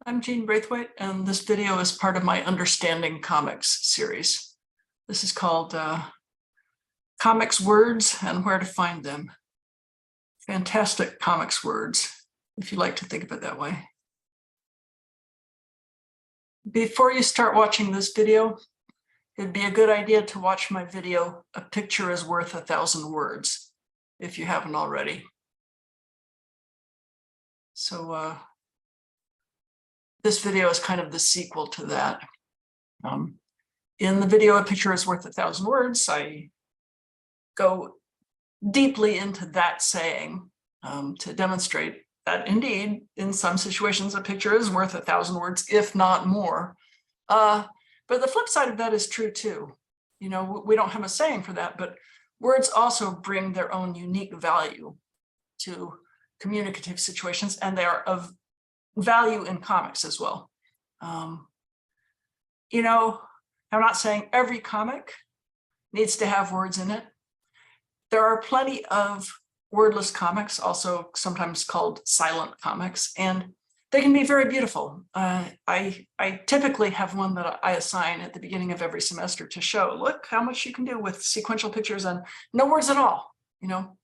I'm Jean Braithwaite, and this video is part of my Understanding Comics series. This is called Comics Words and Where to Find Them. Fantastic comics words, if you like to think of it that way. Before you start watching this video, it'd be a good idea to watch my video, A Picture is Worth 1,000 Words, if you haven't already. So this video is kind of the sequel to that. In the video, A Picture is Worth 1,000 Words, I go deeply into that saying to demonstrate that indeed, in some situations, a picture is worth 1,000 words, if not more. But the flip side of that is true too. You know, we don't have a saying for that, but words also bring their own unique value to communicative situations, and they are of value in comics as well. You know, I'm not saying every comic needs to have words in it. There are plenty of wordless comics, also sometimes called silent comics, and they can be very beautiful. I typically have one that I assign at the beginning of every semester to show, look how much you can do with sequential pictures and no words at all, you know.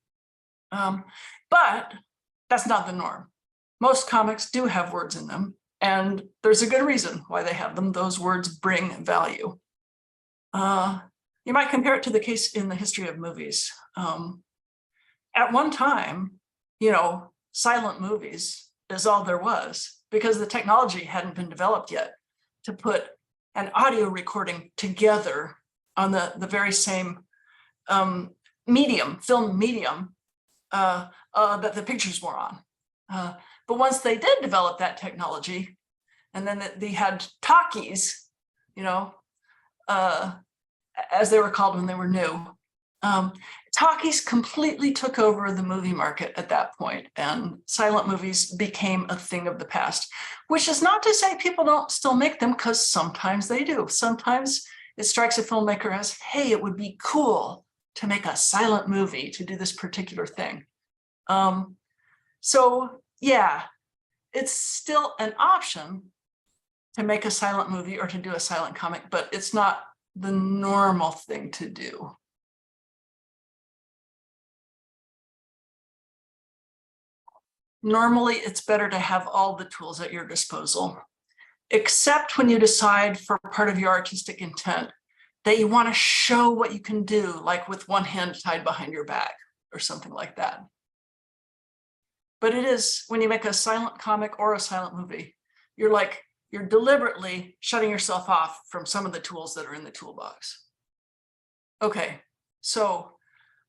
But that's not the norm. Most comics do have words in them, and there's a good reason why they have them. Those words bring value. You might compare it to the case in the history of movies. At one time, you know, silent movies is all there was, because the technology hadn't been developed yet to put an audio recording together on the very same film medium that the pictures were on. But once they did develop that technology, and then they had talkies, you know, as they were called when they were new, talkies completely took over the movie market at that point, and silent movies became a thing of the past, which is not to say people don't still make them, because sometimes they do. Sometimes it strikes a filmmaker as, hey, it would be cool to make a silent movie to do this particular thing. So yeah, it's still an option to make a silent movie or to do a silent comic, but it's not the normal thing to do. Normally, it's better to have all the tools at your disposal, except when you decide for part of your artistic intent that you want to show what you can do, like with one hand tied behind your back or something like that. But it is, when you make a silent comic or a silent movie, you're deliberately shutting yourself off from some of the tools that are in the toolbox. Okay, so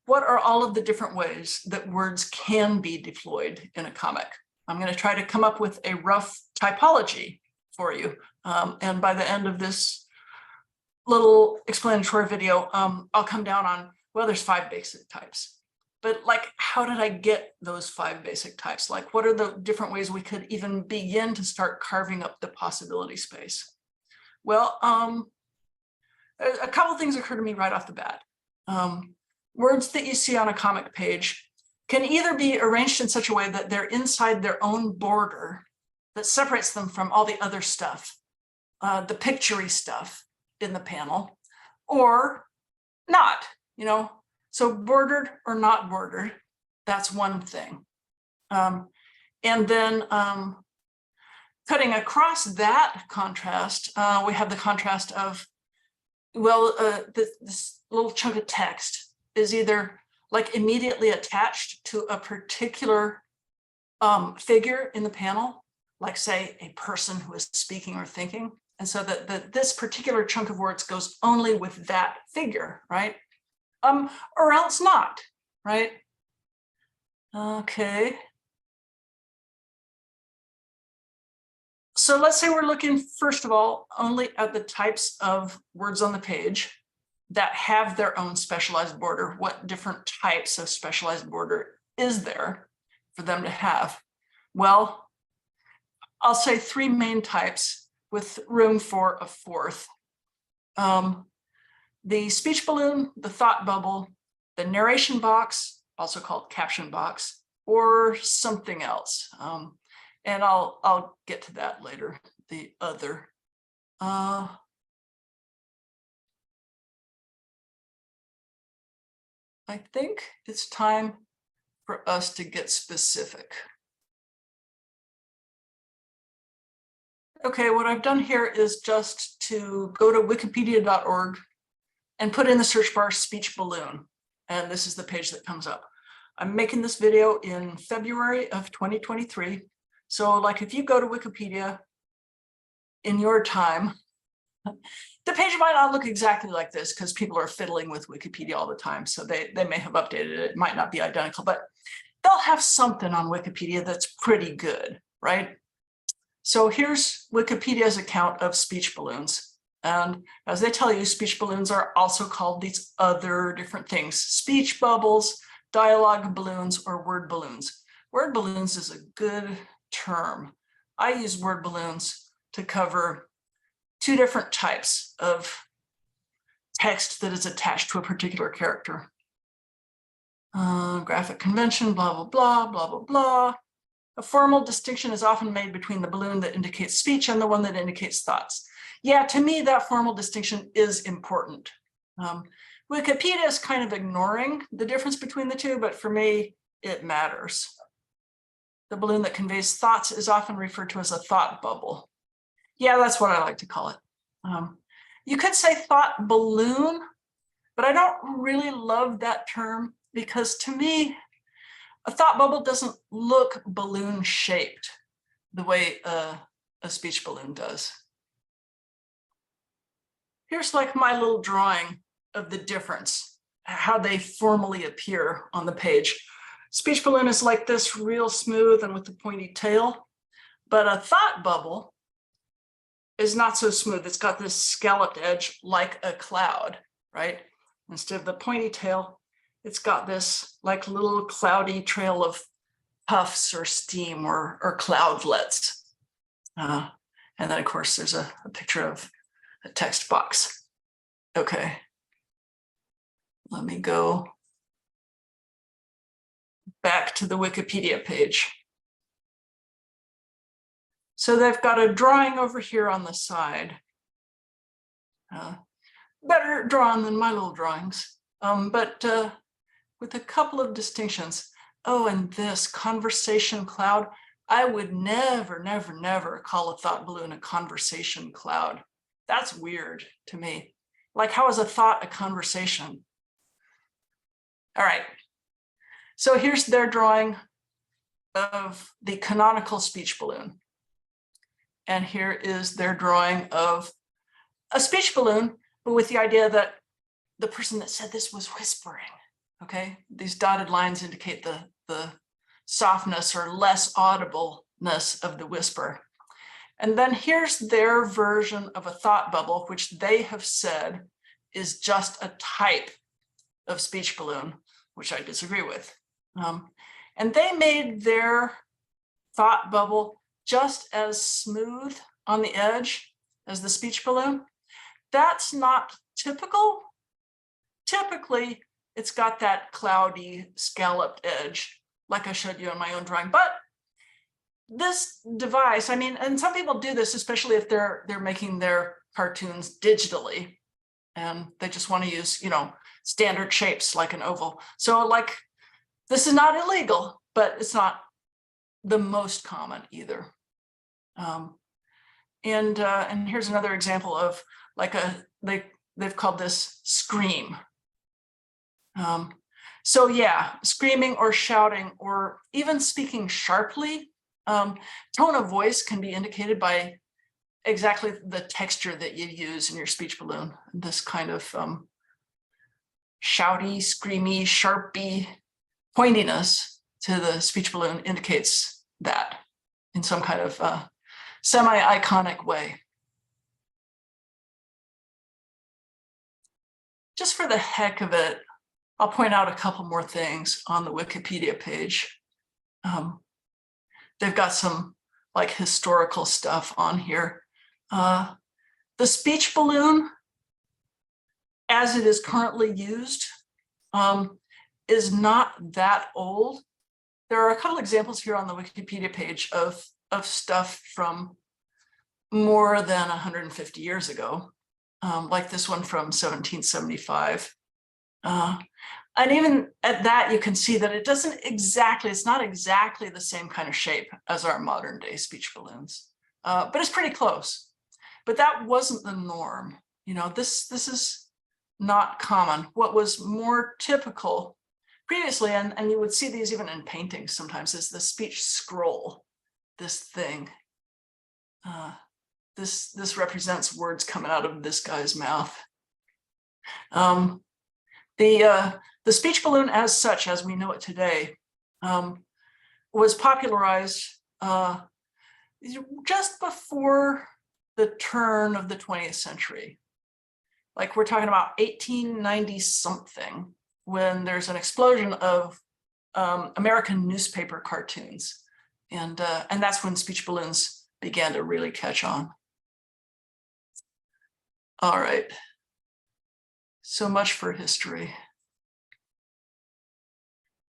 what are all of the different ways that words can be deployed in a comic? I'm going to try to come up with a rough typology for you. And by the end of this little explanatory video, I'll come down on, well, there's 5 basic types. But like, how did I get those 5 basic types? Like, what are the different ways we could even begin to start carving up the possibility space? Well, a couple things occur to me right off the bat. Words that you see on a comic page can either be arranged in such a way that they're inside their own border that separates them from all the other stuff, the picture-y stuff in the panel, or not, you know. So bordered or not bordered, that's one thing. And then cutting across that contrast, we have the contrast of, well, this little chunk of text is either like immediately attached to a particular figure in the panel, like say a person who is speaking or thinking. And so that this particular chunk of words goes only with that figure, right? Or else not, right? Okay. So let's say we're looking, first of all, only at the types of words on the page that have their own specialized border. What different types of specialized border is there for them to have? Well, I'll say 3 main types with room for a 4th. The speech balloon, the thought bubble, the narration box, also called caption box, or something else. And I'll get to that later, the other. I think it's time for us to get specific. Okay, what I've done here is just to go to wikipedia.org and put in the search bar speech balloon. And this is the page that comes up. I'm making this video in February of 2023. So like if you go to Wikipedia in your time, the page might not look exactly like this because people are fiddling with Wikipedia all the time. So they may have updated it. It might not be identical, but they'll have something on Wikipedia that's pretty good, right? So here's Wikipedia's account of speech balloons. And as they tell you, speech balloons are also called these other different things: speech bubbles, dialogue balloons, or word balloons. Word balloons is a good term. I use word balloons to cover two different types of text that is attached to a particular character. Graphic convention, blah, blah, blah, blah, blah, blah. A formal distinction is often made between the balloon that indicates speech and the one that indicates thoughts. Yeah, to me, that formal distinction is important. Wikipedia is kind of ignoring the difference between the two, but for me, it matters. The balloon that conveys thoughts is often referred to as a thought bubble. Yeah, that's what I like to call it. You could say thought balloon, but I don't really love that term because to me, a thought bubble doesn't look balloon shaped the way a speech balloon does. Here's like my little drawing of the difference, how they formally appear on the page. Speech balloon is like this, real smooth and with the pointy tail, but a thought bubble is not so smooth. It's got this scalloped edge like a cloud, right? Instead of the pointy tail, it's got this like little cloudy trail of puffs or steam or cloudlets. And then of course there's a picture of a text box. Okay, let me go back to the Wikipedia page. So they've got a drawing over here on the side. Better drawn than my little drawings, but with a couple of distinctions. Oh, and this conversation cloud. I would never, never, never call a thought balloon a conversation cloud. That's weird to me. Like, how is a thought a conversation? All right. So here's their drawing of the canonical speech balloon. And here is their drawing of a speech balloon, but with the idea that the person that said this was whispering. Okay, these dotted lines indicate the softness or less audibleness of the whisper. And then here's their version of a thought bubble, which they have said is just a type of speech balloon, which I disagree with. And they made their thought bubble just as smooth on the edge as the speech balloon. That's not typical. Typically, it's got that cloudy, scalloped edge, like I showed you in my own drawing. But this device, I mean, and some people do this, especially if they're making their cartoons digitally, and they just want to use, standard shapes like an oval. So like, this is not illegal, but it's not the most common either. And here's another example of like they've called this scream. So yeah, screaming or shouting or even speaking sharply. Tone of voice can be indicated by exactly the texture that you use in your speech balloon. This kind of shouty, screamy, sharpy pointiness to the speech balloon indicates that in some kind of semi-iconic way. Just for the heck of it, I'll point out a couple more things on the Wikipedia page. They've got some like historical stuff on here. The speech balloon, as it is currently used, is not that old. There are a couple examples here on the Wikipedia page of of stuff from more than 150 years ago, like this one from 1775. And even at that, you can see that it's not exactly the same kind of shape as our modern day speech balloons, but it's pretty close. But that wasn't the norm. This is not common. What was more typical previously, and you would see these even in paintings sometimes, is the speech scroll, this thing. This represents words coming out of this guy's mouth. The speech balloon as such, as we know it today, was popularized just before the turn of the 20th century. Like we're talking about 1890 something, when there's an explosion of American newspaper cartoons. And that's when speech balloons began to really catch on. All right. So much for history.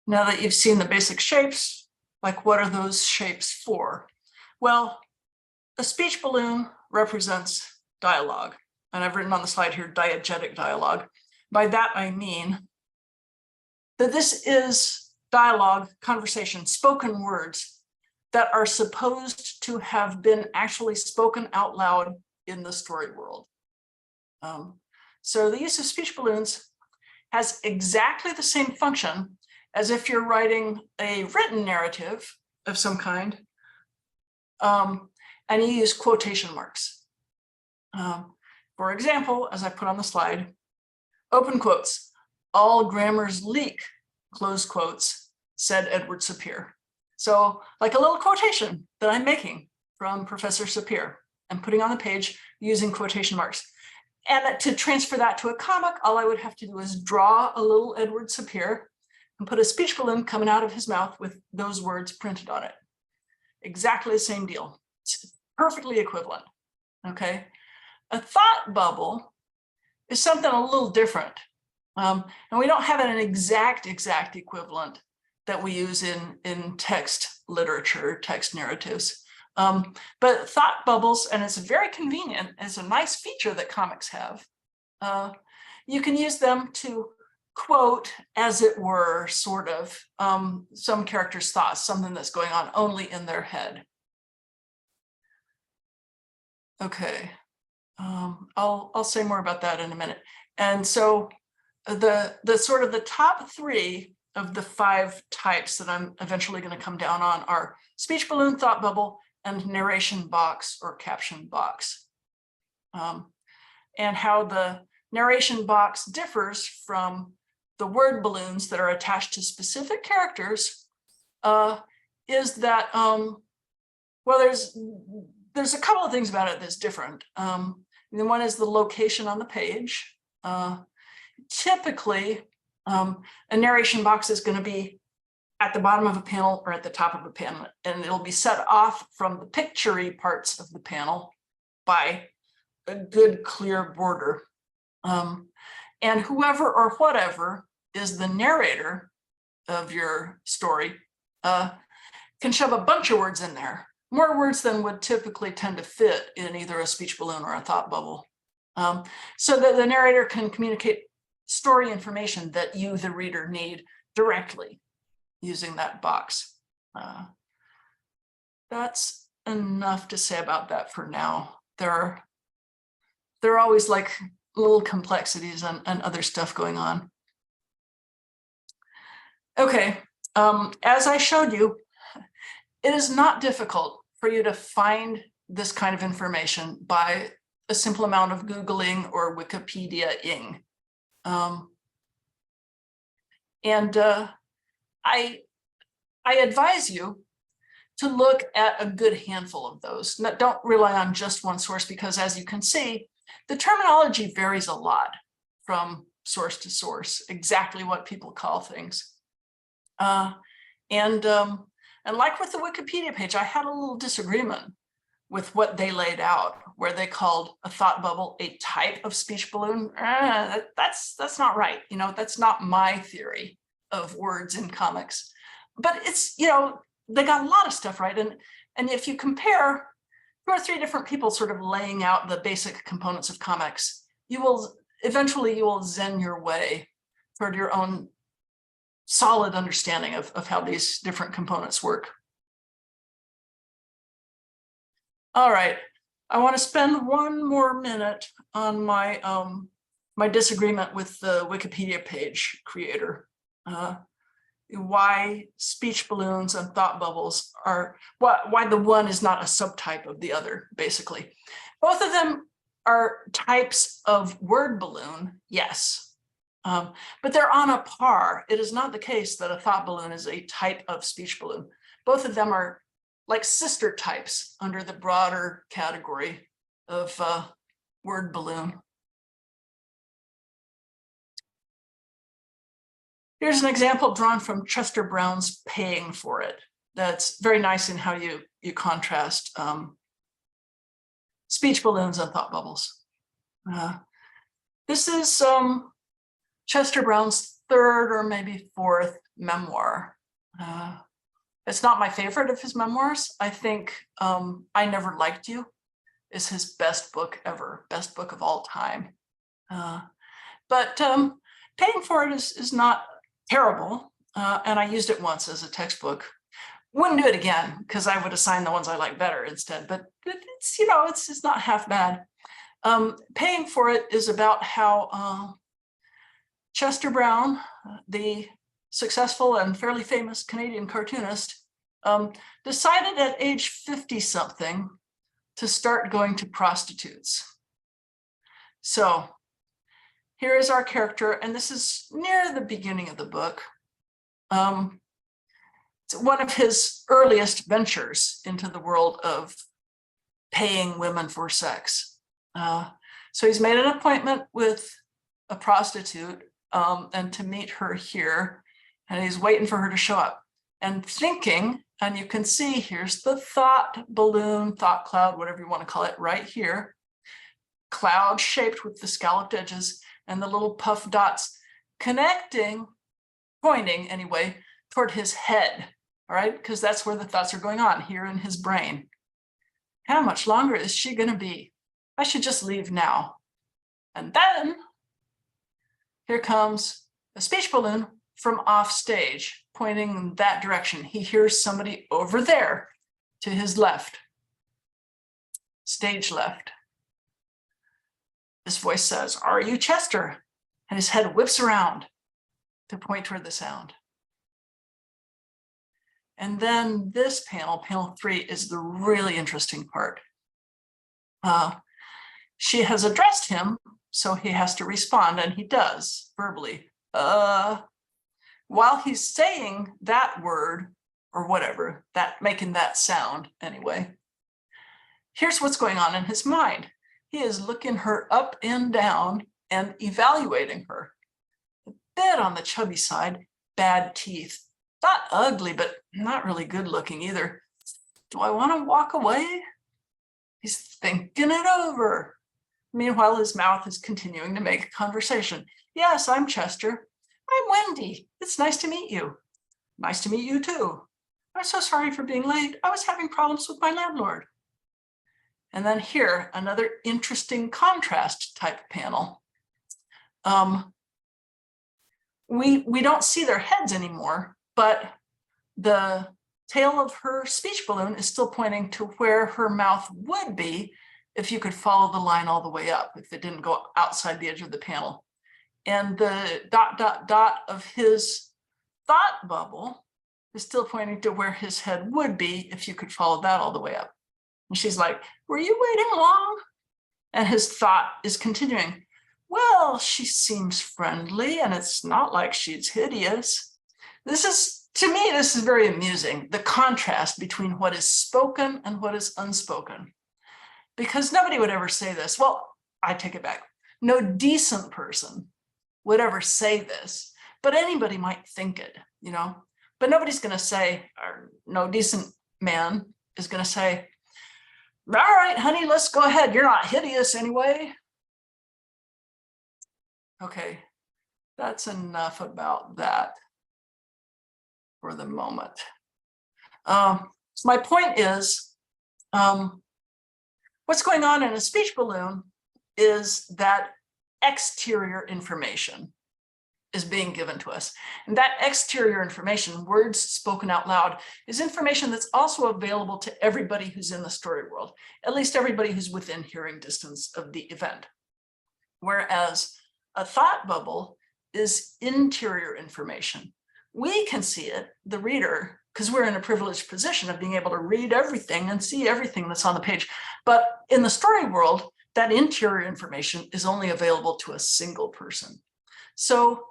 Now that you've seen the basic shapes, like what are those shapes for? Well, a speech balloon represents dialogue. And I've written on the slide here, diegetic dialogue. By that, I mean that this is dialogue, conversation, spoken words that are supposed to have been actually spoken out loud in the story world. So the use of speech balloons has exactly the same function as if you're writing a written narrative of some kind, and you use quotation marks. For example, as I put on the slide, open quotes, all grammars leak, close quotes, said Edward Sapir. So like a little quotation that I'm making from Professor Sapir and putting on the page using quotation marks. And to transfer that to a comic, all I would have to do is draw a little Edward Sapir and put a speech balloon coming out of his mouth with those words printed on it. Exactly the same deal. It's perfectly equivalent, okay? A thought bubble is something a little different. And we don't have an exact equivalent that we use in text literature, text narratives. But thought bubbles, and it's very convenient, it's a nice feature that comics have. You can use them to quote, as it were, sort of, some character's thoughts, something that's going on only in their head. Okay, I'll say more about that in a minute. And so the sort of the top three of the 5 types that I'm eventually going to come down on are speech balloon, thought bubble, and narration box or caption box. And how the narration box differs from the word balloons that are attached to specific characters is that, well, there's a couple of things about it that's different. And one is the location on the page. Typically, a narration box is going to be at the bottom of a panel or at the top of a panel, and it'll be set off from the picture-y parts of the panel by a good clear border. And whoever or whatever is the narrator of your story can shove a bunch of words in there, more words than would typically tend to fit in either a speech balloon or a thought bubble, so that the narrator can communicate story information that you, the reader, need directly using that box. That's enough to say about that for now. There are always like little complexities and other stuff going on. Okay, as I showed you, it is not difficult for you to find this kind of information by a simple amount of Googling or Wikipedia-ing. I advise you to look at a good handful of those. Don't rely on just one source, because as you can see, the terminology varies a lot from source to source, exactly what people call things. And like with the Wikipedia page, I had a little disagreement with what they laid out, where they called a thought bubble a type of speech balloon. That's not right. That's not my theory of words in comics. But it's, they got a lot of stuff right. And if you compare 2 or 3 different people sort of laying out the basic components of comics, you will eventually zen your way toward your own solid understanding of how these different components work. All right, I want to spend 1 more minute on my my disagreement with the Wikipedia page creator. Why speech balloons and thought bubbles are, why the one is not a subtype of the other, basically. Both of them are types of word balloon, yes, but they're on a par. It is not the case that a thought balloon is a type of speech balloon. Both of them are like sister types under the broader category of word balloon. Here's an example drawn from Chester Brown's Paying for It. That's very nice in how you contrast speech balloons and thought bubbles. This is Chester Brown's 3rd or maybe 4th memoir. It's not my favorite of his memoirs. I think I Never Liked You is his best book ever, best book of all time. But Paying for It is not terrible, and I used it once as a textbook. Wouldn't do it again because I would assign the ones I like better instead. But it's, you know, it's not half bad. Paying for It is about how Chester Brown, the successful and fairly famous Canadian cartoonist, decided at age 50-something to start going to prostitutes. So here is our character, and this is near the beginning of the book. It's one of his earliest ventures into the world of paying women for sex. So he's made an appointment with a prostitute and to meet her here, and he's waiting for her to show up and thinking, and you can see here's the thought balloon, thought cloud, whatever you want to call it, right here, cloud shaped with the scalloped edges and the little puff dots connecting, pointing anyway, toward his head, all right? Because that's where the thoughts are going on, here in his brain. How much longer is she going to be? I should just leave now. And then here comes a speech balloon from off stage, pointing in that direction. He hears somebody over there to his left, stage left. This voice says, "Are you Chester?" And his head whips around to point toward the sound. And then this panel, panel 3, is the really interesting part. She has addressed him, so he has to respond, and he does verbally. While he's saying that word, or whatever, that making that sound anyway, here's what's going on in his mind. He is looking her up and down and evaluating her. A bit on the chubby side, bad teeth. Not ugly, but not really good looking either. Do I want to walk away? He's thinking it over. Meanwhile, his mouth is continuing to make conversation. Yes, I'm Chester. I'm Wendy. It's nice to meet you. Nice to meet you too. I'm so sorry for being late. I was having problems with my landlord. And then here, another interesting contrast type panel. We don't see their heads anymore, but the tail of her speech balloon is still pointing to where her mouth would be if you could follow the line all the way up, if it didn't go outside the edge of the panel. And the ... of his thought bubble is still pointing to where his head would be if you could follow that all the way up. And she's like, "Were you waiting long?" And his thought is continuing. Well, she seems friendly and it's not like she's hideous. This is, to me, this is very amusing, the contrast between what is spoken and what is unspoken. Because nobody would ever say this. Well, I take it back. No decent person would ever say this, but anybody might think it, you know, but nobody's going to say, or no decent man is going to say, "All right, honey, let's go ahead. You're not hideous anyway." Okay, that's enough about that for the moment. So my point is, what's going on in a speech balloon is that exterior information is being given to us. And that exterior information, words spoken out loud, is information that's also available to everybody who's in the story world, at least everybody who's within hearing distance of the event. Whereas a thought bubble is interior information. We can see it, the reader, because we're in a privileged position of being able to read everything and see everything that's on the page. But in the story world, that interior information is only available to a single person. So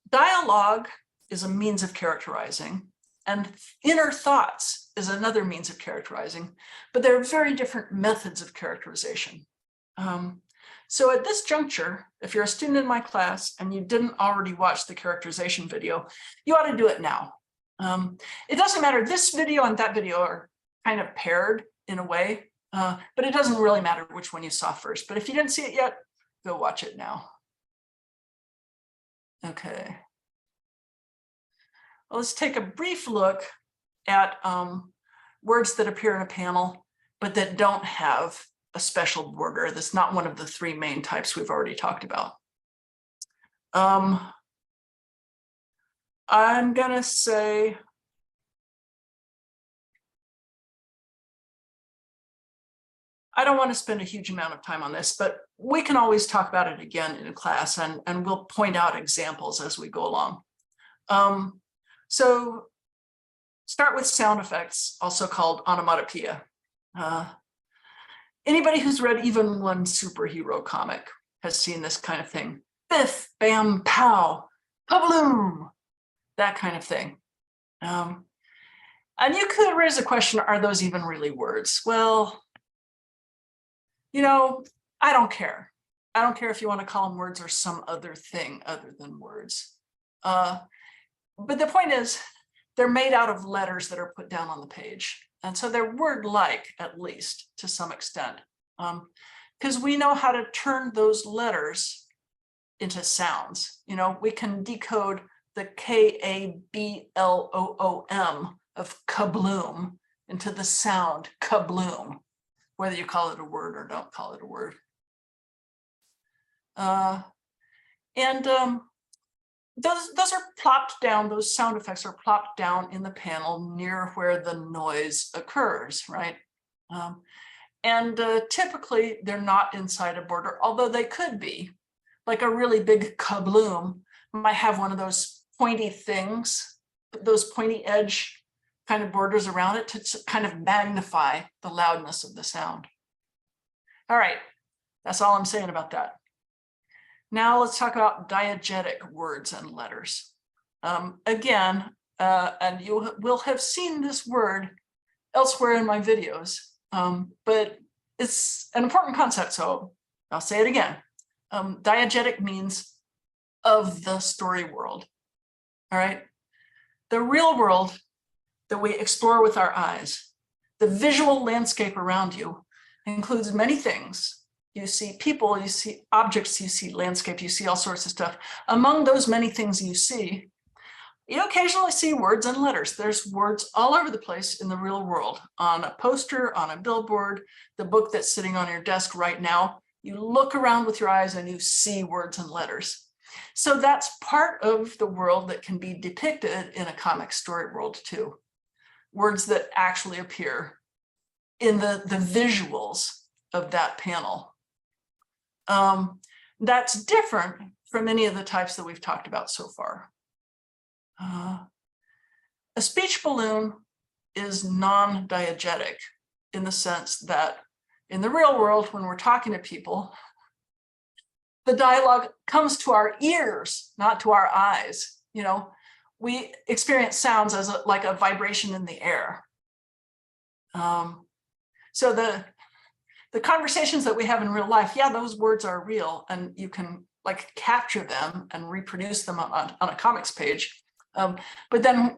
dialogue is a means of characterizing, and inner thoughts is another means of characterizing, but there are very different methods of characterization. So at this juncture, if you're a student in my class and you didn't already watch the characterization video, you ought to do it now. It doesn't matter, this video and that video are kind of paired in a way, but it doesn't really matter which one you saw first. But if you didn't see it yet, go watch it now. Okay. Well, let's take a brief look at words that appear in a panel, but that don't have a special border. That's not one of the three main types we've already talked about. I'm gonna say, I don't want to spend a huge amount of time on this, but we can always talk about it again in class, and we'll point out examples as we go along. So start with sound effects, also called onomatopoeia. Anybody who's read even one superhero comic has seen this kind of thing. Biff, bam, pow, kabloom, that kind of thing. And you could raise a question, are those even really words? Well, you know, I don't care. I don't care if you want to call them words or some other thing other than words. But the point is, they're made out of letters that are put down on the page. And so they're word-like, at least to some extent, because we know how to turn those letters into sounds. You know, we can decode the K-A-B-L-O-O-M of kabloom into the sound kabloom, whether you call it a word or don't call it a word. Those are plopped down, those sound effects are plopped down in the panel near where the noise occurs, right? Typically they're not inside a border, although they could be. Like a really big kabloom might have one of those pointy things, those pointy edge kind of borders around it to kind of magnify the loudness of the sound. All right, that's all I'm saying about that. Now let's talk about diegetic words and letters. Again, and you will have seen this word elsewhere in my videos, but it's an important concept, so I'll say it again. Diegetic means of the story world, all right? The real world that we explore with our eyes, the visual landscape around you includes many things. You see people, you see objects, you see landscape, you see all sorts of stuff. Among those many things you see, you occasionally see words and letters. There's words all over the place in the real world, on a poster, on a billboard, the book that's sitting on your desk right now. You look around with your eyes and you see words and letters. So that's part of the world that can be depicted in a comic story world too. Words that actually appear in the visuals of that panel. That's different from any of the types that we've talked about so far. A speech balloon is non-diegetic in the sense that in the real world, when we're talking to people, the dialogue comes to our ears, not to our eyes. You know, we experience sounds as like a vibration in the air. So the conversations that we have in real life, yeah, those words are real, and you can like capture them and reproduce them on a comics page. But then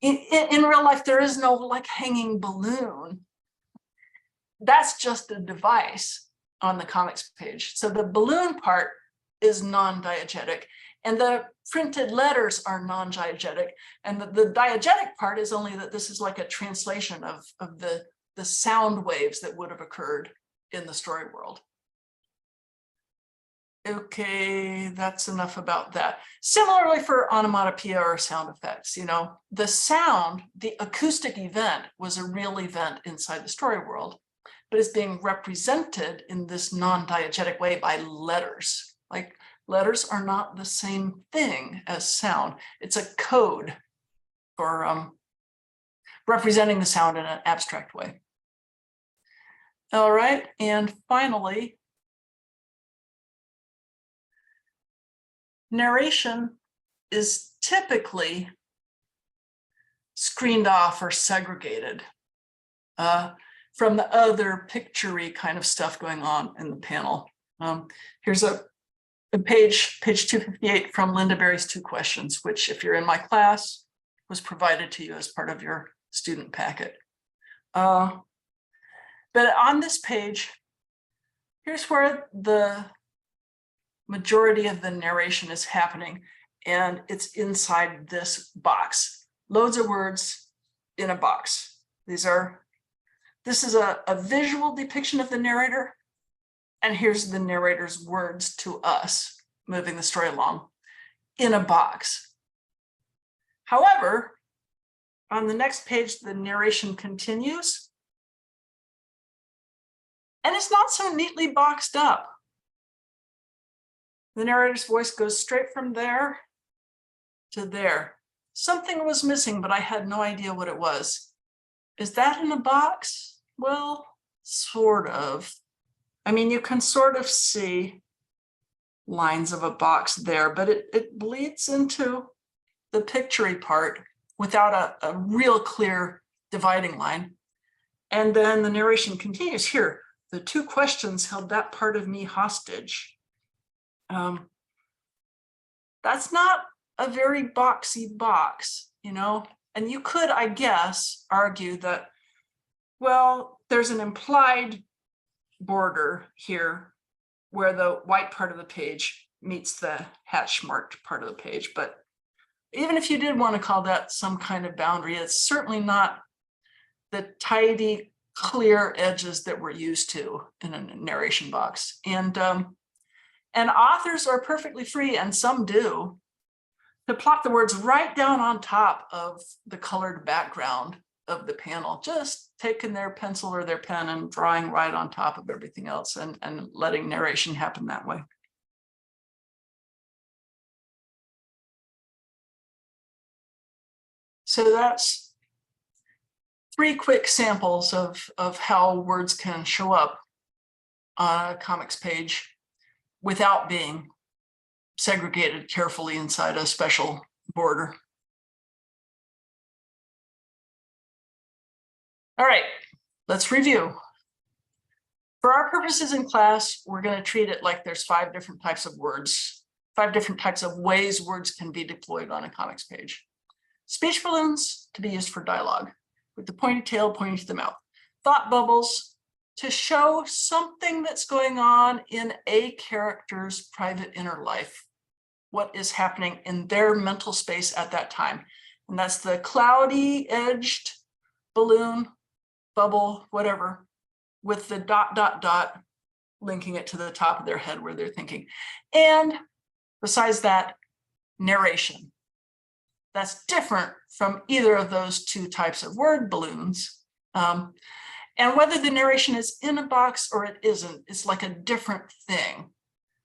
in real life, there is no like hanging balloon. That's just a device on the comics page. So the balloon part is non-diegetic, And the printed letters are non-diegetic. And the diegetic part is only that this is like a translation of the sound waves that would have occurred in the story world. Okay, that's enough about that. Similarly for onomatopoeia or sound effects, you know, the sound, the acoustic event was a real event inside the story world, but is being represented in this non-diegetic way by letters. Like letters are not the same thing as sound. It's a code for representing the sound in an abstract way. All right, and finally, narration is typically screened off or segregated from the other picture-y kind of stuff going on in the panel. Here's a page 258 from Linda Berry's 2 questions, which if you're in my class, was provided to you as part of your student packet. But on this page, here's where the majority of the narration is happening, and it's inside this box. Loads of words in a box. This is a visual depiction of the narrator, and here's the narrator's words to us, moving the story along in a box. However, on the next page, the narration continues, and it's not so neatly boxed up. The narrator's voice goes straight from there to there. Something was missing, but I had no idea what it was. Is that in a box? Well, sort of. I mean, you can sort of see lines of a box there, but it bleeds into the picture-y part without a real clear dividing line. And then the narration continues here. The 2 questions held that part of me hostage. That's not a very boxy box, you know, and you could, I guess, argue that, well, there's an implied border here where the white part of the page meets the hatch marked part of the page. But even if you did want to call that some kind of boundary, it's certainly not the tidy, clear edges that we're used to in a narration box. And authors are perfectly free, and some do, to plot the words right down on top of the colored background of the panel, just taking their pencil or their pen and drawing right on top of everything else and letting narration happen that way. So that's 3 quick samples of how words can show up on a comics page without being segregated carefully inside a special border. All right, let's review. For our purposes in class, we're going to treat it like there's 5 different types of words, 5 different types of ways words can be deployed on a comics page. Speech balloons to be used for dialogue, with the pointy tail pointing to the mouth. Thought bubbles to show something that's going on in a character's private inner life, what is happening in their mental space at that time. And that's the cloudy edged balloon, bubble, whatever, with the ... linking it to the top of their head where they're thinking. And besides that, narration. That's different from either of those 2 types of word balloons. And whether the narration is in a box or it isn't, it's like a different thing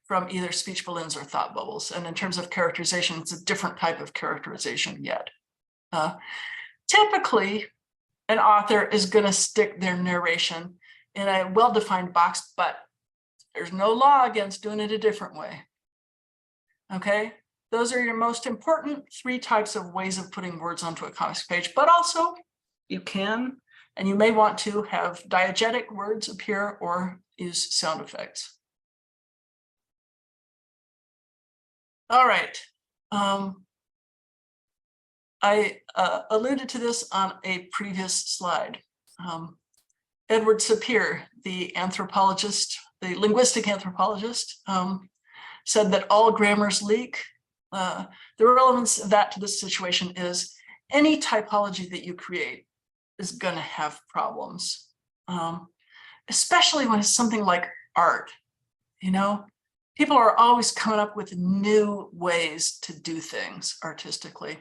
from either speech balloons or thought bubbles. And in terms of characterization, it's a different type of characterization yet. Typically, an author is going to stick their narration in a well-defined box, but there's no law against doing it a different way. Okay, those are your most important 3 types of ways of putting words onto a comics page, but also you can, and you may want to have diegetic words appear or use sound effects. All right. I alluded to this on a previous slide. Edward Sapir, the anthropologist, the linguistic anthropologist, said that all grammars leak The relevance of that to this situation is any typology that you create is going to have problems, especially when it's something like art. You know, people are always coming up with new ways to do things artistically.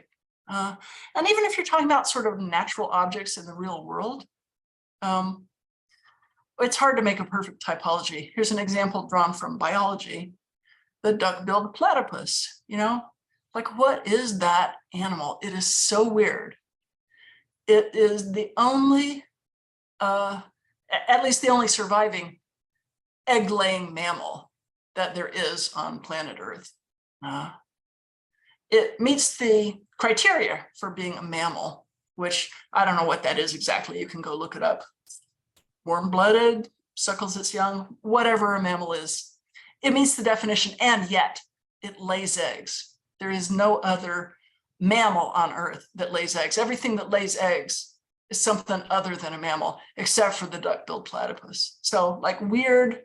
And even if you're talking about sort of natural objects in the real world, it's hard to make a perfect typology. Here's an example drawn from biology, the duck-billed platypus. You know, like, what is that animal? It is so weird. It is the only, at least the only surviving egg-laying mammal that there is on planet Earth. It meets the criteria for being a mammal, which I don't know what that is exactly. You can go look it up. Warm-blooded, suckles its young, whatever a mammal is. It meets the definition, and yet it lays eggs. There is no other mammal on Earth that lays eggs. Everything that lays eggs is something other than a mammal, except for the duck-billed platypus. So, like, weird,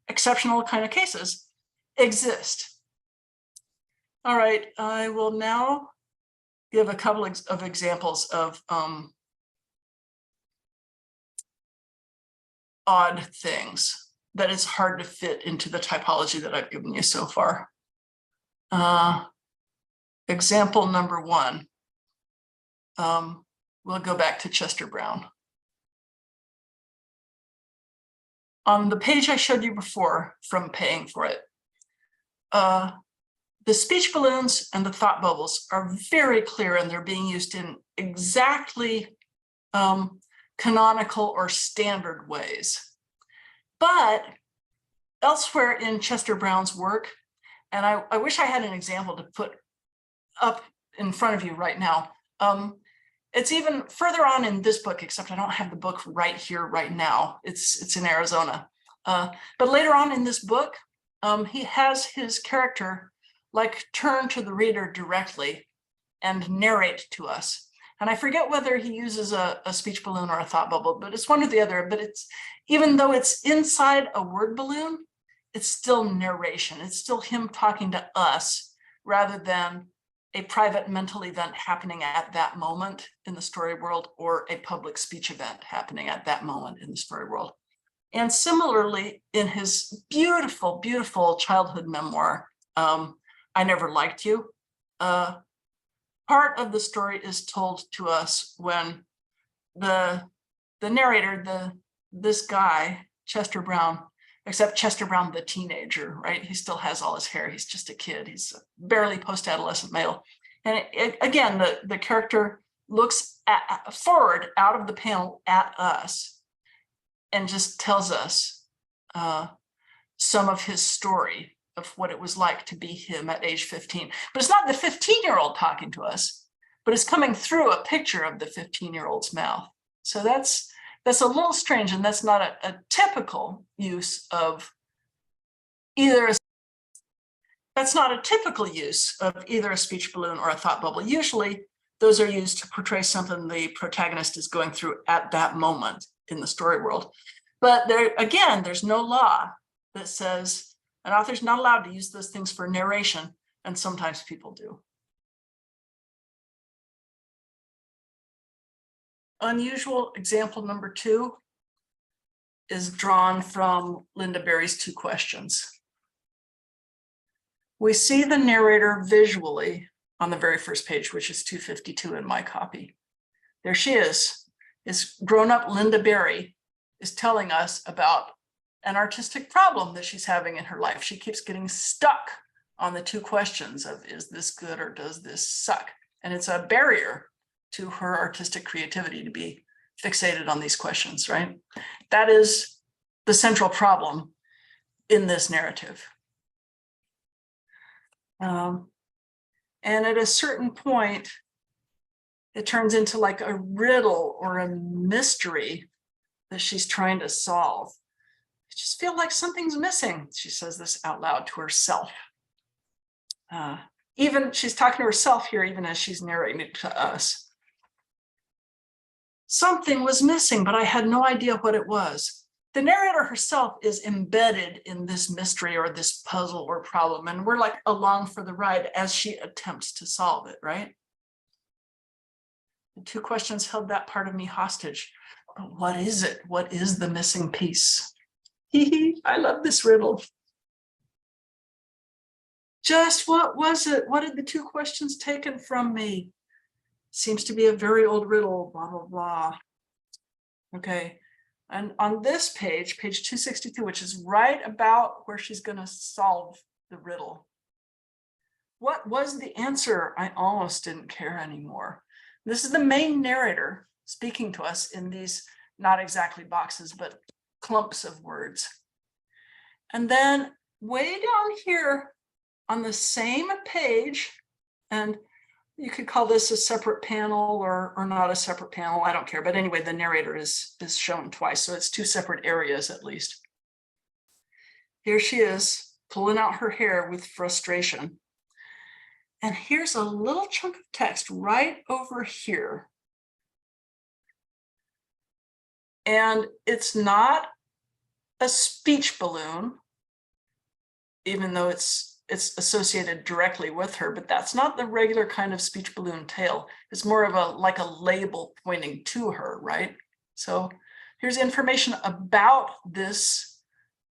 exceptional kind of cases exist. All right, I will now give a couple of examples of odd things that it's hard to fit into the typology that I've given you so far. Example number one, we'll go back to Chester Brown. On the page I showed you before from Paying for It, the speech balloons and the thought bubbles are very clear, and they're being used in exactly canonical or standard ways. But elsewhere in Chester Brown's work, and I wish I had an example to put up in front of you right now. It's even further on in this book, except I don't have the book right here, right now. It's in Arizona. But later on in this book, he has his character like turn to the reader directly and narrate to us. And I forget whether he uses a speech balloon or a thought bubble, but it's one or the other. But it's, even though it's inside a word balloon, it's still narration. It's still him talking to us rather than a private mental event happening at that moment in the story world, or a public speech event happening at that moment in the story world. And similarly, in his beautiful, beautiful childhood memoir, I Never Liked You, part of the story is told to us when the narrator, this guy, Chester Brown, except Chester Brown, the teenager, right? He still has all his hair. He's just a kid. He's barely post-adolescent male. And again, the character looks forward out of the panel at us and just tells us some of his story of what it was like to be him at age 15. But it's not the 15-year-old talking to us, but it's coming through a picture of the 15-year-old's mouth. So that's a little strange, and that's not a typical use of either. That's not a typical use of either a speech balloon or a thought bubble. Usually, those are used to portray something the protagonist is going through at that moment in the story world. But there, again, there's no law that says an author's not allowed to use those things for narration, and sometimes people do. Unusual example number 2 is drawn from Lynda Barry's 2 questions. We see the narrator visually on the very first page, which is 252 in my copy. There she is grown-up Lynda Barry is telling us about an artistic problem that she's having in her life. She keeps getting stuck on the 2 questions of, is this good or does this suck? And it's a barrier to her artistic creativity to be fixated on these questions, right? That is the central problem in this narrative. And at a certain point, it turns into like a riddle or a mystery that she's trying to solve. I just feel like something's missing. She says this out loud to herself. Even she's talking to herself here, even as she's narrating it to us. Something was missing, but I had no idea what it was. the narrator herself is embedded in this mystery or this puzzle or problem, and we're like along for the ride as she attempts to solve it, right? The two questions held that part of me hostage. What is it? What is the missing piece? I love this riddle. Just what was it? What did the two questions taken from me? Seems to be a very old riddle, blah, blah, blah. Okay, and on this page, page 262, which is right about where she's going to solve the riddle. What was the answer? I almost didn't care anymore. This is the main narrator speaking to us in these, not exactly boxes, but clumps of words. And then way down here on the same page, and you could call this a separate panel or not a separate panel, I don't care. But anyway, the narrator is shown twice, so it's two separate areas at least. Here she is pulling out her hair with frustration. And here's a little chunk of text right over here. And it's not a speech balloon, even though it's associated directly with her, but that's not the regular kind of speech balloon tale. It's more of like a label pointing to her, right? So here's information about this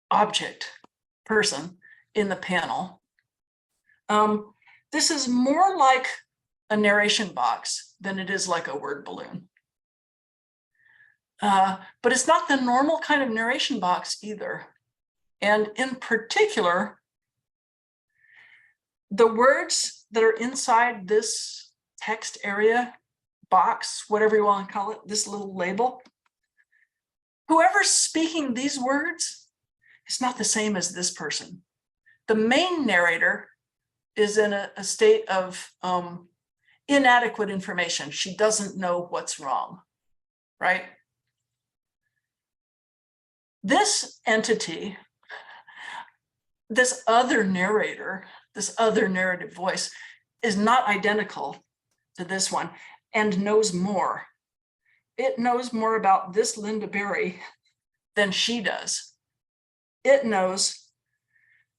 object, person in the panel. This is more like a narration box than it is like a word balloon. But it's not the normal kind of narration box either. And in particular, the words that are inside this text area, box, whatever you want to call it, this little label, whoever's speaking these words is not the same as this person. The main narrator is in a state of inadequate information. She doesn't know what's wrong, right? This entity, this other narrator, this other narrative voice is not identical to this one and knows more. It knows more about this Lynda Barry than she does. It knows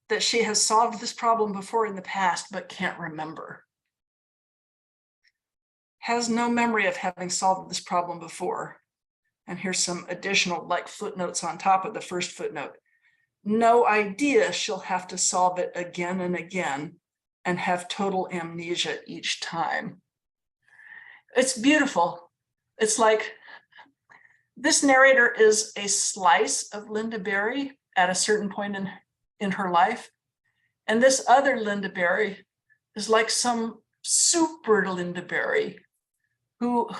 that she has solved this problem before in the past, but can't remember. Has no memory of having solved this problem before. And here's some additional like footnotes on top of the first footnote. No idea she'll have to solve it again and again and have total amnesia each time. It's beautiful. It's like this narrator is a slice of Lynda Barry at a certain point in her life. And this other Lynda Barry is like some super Lynda Barry who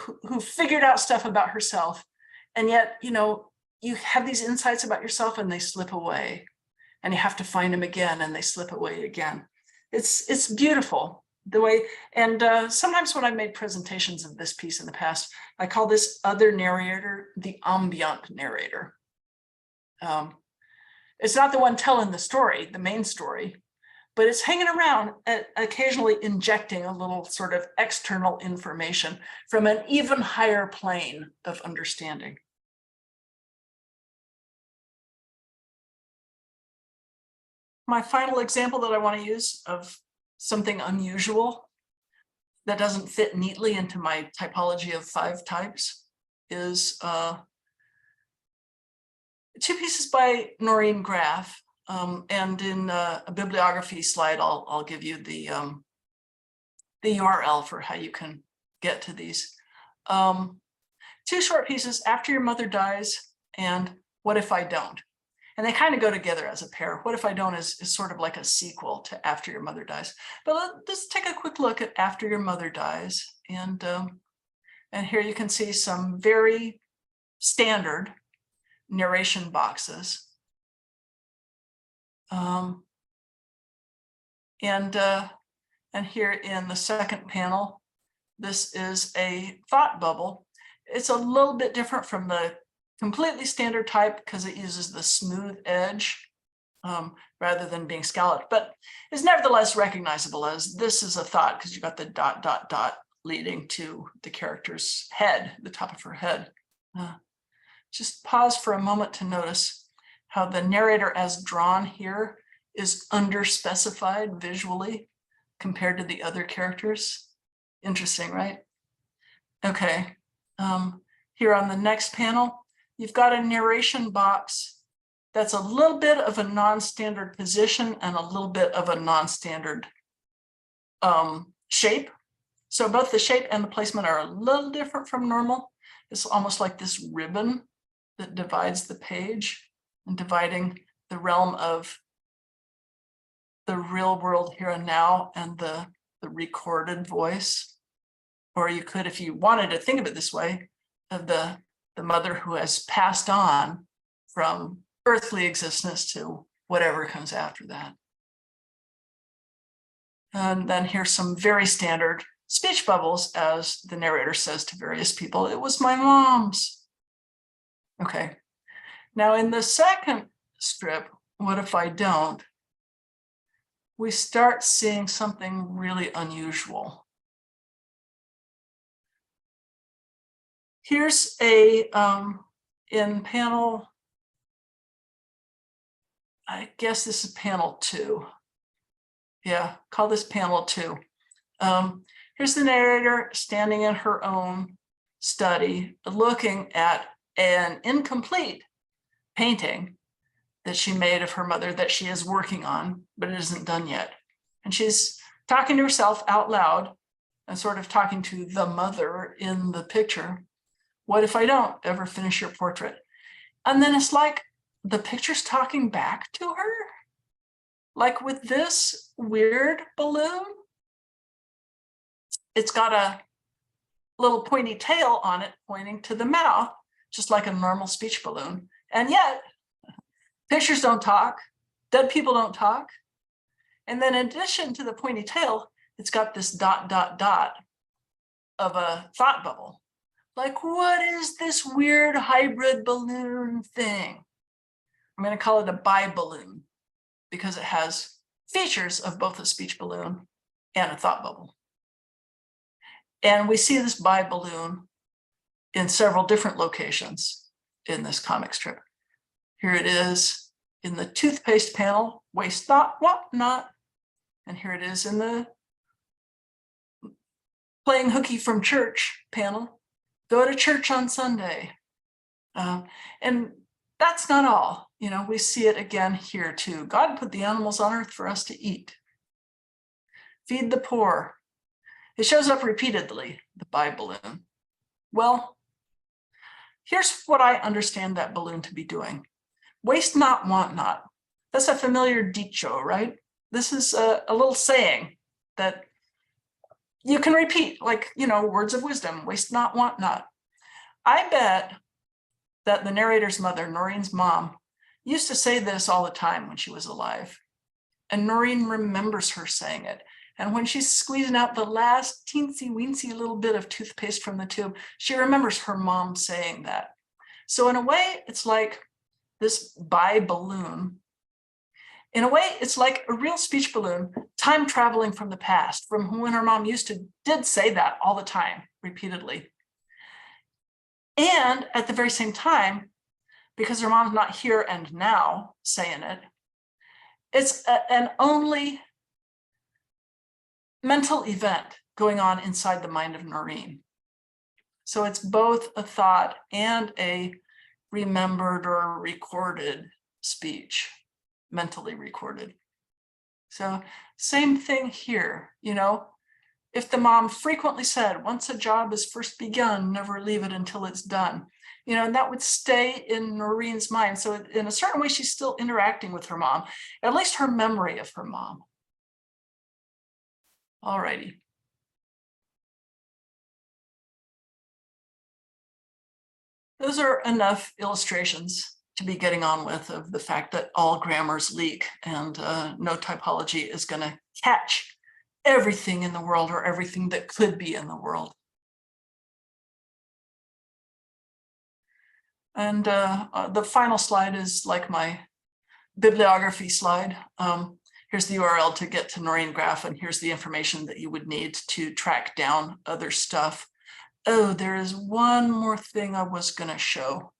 figured out stuff about herself. And yet, you know, you have these insights about yourself and they slip away, and you have to find them again and they slip away again. It's beautiful the way, and sometimes when I've made presentations of this piece in the past, I call this other narrator the ambient narrator. It's not the one telling the story, the main story, but it's hanging around, occasionally injecting a little sort of external information from an even higher plane of understanding. My final example that I want to use of something unusual that doesn't fit neatly into my typology of 5 types is two pieces by Noreen Graff. And in a bibliography slide, I'll give you the URL for how you can get to these. 2 short pieces, After Your Mother Dies and What If I Don't? And they kind of go together as a pair. What If I Don't is sort of like a sequel to After Your Mother Dies. But let's take a quick look at After Your Mother Dies. And here you can see some very standard narration boxes. And here in the second panel, this is a thought bubble. It's a little bit different from the completely standard type because it uses the smooth edge rather than being scalloped, but is nevertheless recognizable as this is a thought because you've got the ... leading to the character's head, the top of her head. just pause for a moment to notice how the narrator as drawn here is underspecified visually compared to the other characters. Interesting, right? Okay, here on the next panel, you've got a narration box that's a little bit of a non-standard position and a little bit of a non-standard shape. So both the shape and the placement are a little different from normal. It's almost like this ribbon that divides the page and dividing the realm of the real world here and now and the recorded voice. Or you could, if you wanted to think of it this way, of the mother who has passed on from earthly existence to whatever comes after that. And then here's some very standard speech bubbles as the narrator says to various people, "It was my mom's." Okay, now in the second strip, "What if I don't?" we start seeing something really unusual. Here's a, in panel, I guess this is panel 2. Yeah, call this panel 2. Here's the narrator standing in her own study, looking at an incomplete painting that she made of her mother that she is working on, but it isn't done yet. And she's talking to herself out loud and sort of talking to the mother in the picture. "What if I don't ever finish your portrait?" And then it's like the picture's talking back to her, like with this weird balloon. It's got a little pointy tail on it pointing to the mouth, just like a normal speech balloon. And yet, pictures don't talk, dead people don't talk. And then in addition to the pointy tail, it's got this dot, dot, dot of a thought bubble. Like, what is this weird hybrid balloon thing? I'm going to call it a bi-balloon because it has features of both a speech balloon and a thought bubble. And we see this bi-balloon in several different locations in this comic strip. Here it is in the toothpaste panel, "Waste not, want not." And here it is in the playing hooky from church panel, "Go to church on Sunday." And that's not all. You know, we see it again here too. "God put the animals on earth for us to eat." "Feed the poor." It shows up repeatedly, the bi-balloon. Well, here's what I understand that balloon to be doing. Waste not, want not. That's a familiar dicho, right? This is a little saying that you can repeat, like, you know, words of wisdom: waste not, want not. I bet that the narrator's mother, Noreen's mom, used to say this all the time when she was alive. And Noreen remembers her saying it. And when she's squeezing out the last teensy weensy little bit of toothpaste from the tube, she remembers her mom saying that. So in a way, it's like this bi-balloon. In a way, it's like a real speech balloon, time traveling from the past, from when her mom did say that all the time, repeatedly. And at the very same time, because her mom's not here and now saying it, it's an only mental event going on inside the mind of Noreen. So it's both a thought and a remembered or recorded speech, mentally recorded. So same thing here, you know, if the mom frequently said, "Once a job is first begun, never leave it until it's done," you know, and that would stay in Noreen's mind. So in a certain way, she's still interacting with her mom, at least her memory of her mom. All righty. Those are enough illustrations to be getting on with of the fact that all grammars leak and no typology is going to catch everything in the world or everything that could be in the world. And the final slide is like my bibliography slide. Here's the URL to get to Noreen Graff, and here's the information that you would need to track down other stuff. Oh, there is one more thing I was going to show.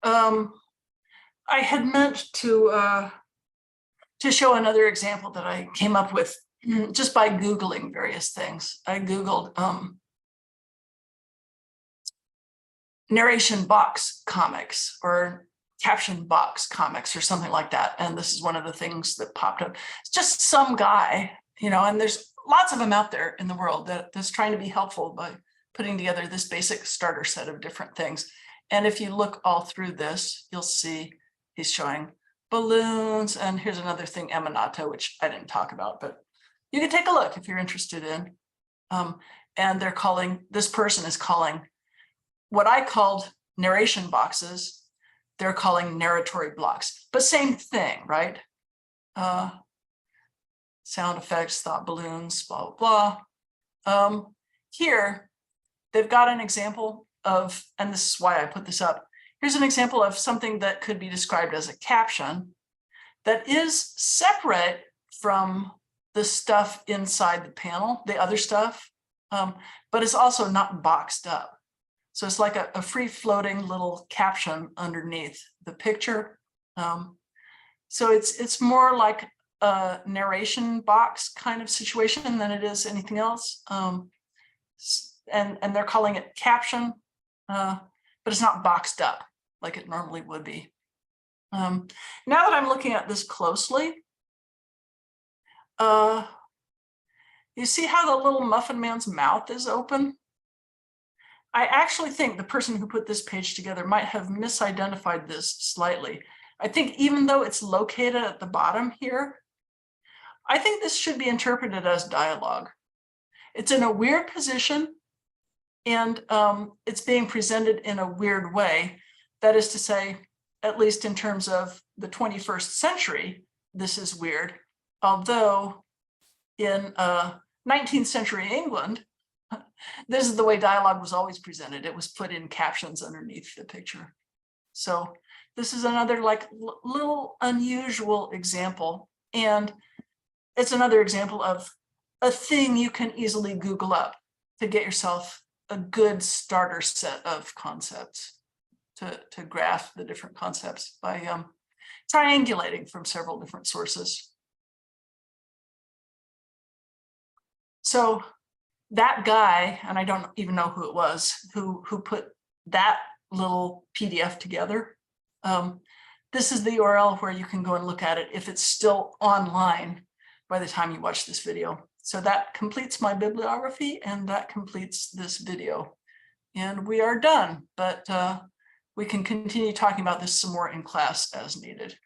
I had meant to show another example that I came up with just by Googling various things. I Googled narration box comics or caption box comics or something like that. And this is one of the things that popped up. It's just some guy, you know, and there's lots of them out there in the world that's trying to be helpful by putting together this basic starter set of different things. And if you look all through this, you'll see he's showing balloons. And here's another thing, Eminato, which I didn't talk about, but you can take a look if you're interested in. And they're calling, this person is calling what I called narration boxes, they're calling narratory blocks, but same thing, right? Sound effects, thought balloons, blah, blah, blah. Here, they've got an example of, and this is why I put this up. Here's an example of something that could be described as a caption that is separate from the stuff inside the panel, the other stuff, but it's also not boxed up. So it's like a free-floating little caption underneath the picture. So it's more like a narration box kind of situation than it is anything else. And they're calling it caption, but it's not boxed up like it normally would be. Now that I'm looking at this closely, you see how the little Muffin Man's mouth is open? I actually think the person who put this page together might have misidentified this slightly. I think even though it's located at the bottom here, I think this should be interpreted as dialogue. It's in a weird position and it's being presented in a weird way. That is to say, at least in terms of the 21st century, this is weird. Although in 19th century England, this is the way dialogue was always presented. It was put in captions underneath the picture. So this is another like little unusual example. And it's another example of a thing you can easily Google up to get yourself a good starter set of concepts to grasp the different concepts by triangulating from several different sources. So that guy, and I don't even know who it was, who put that little PDF together. This is the URL where you can go and look at it if it's still online by the time you watch this video. So that completes my bibliography and that completes this video. And we are done, but we can continue talking about this some more in class as needed.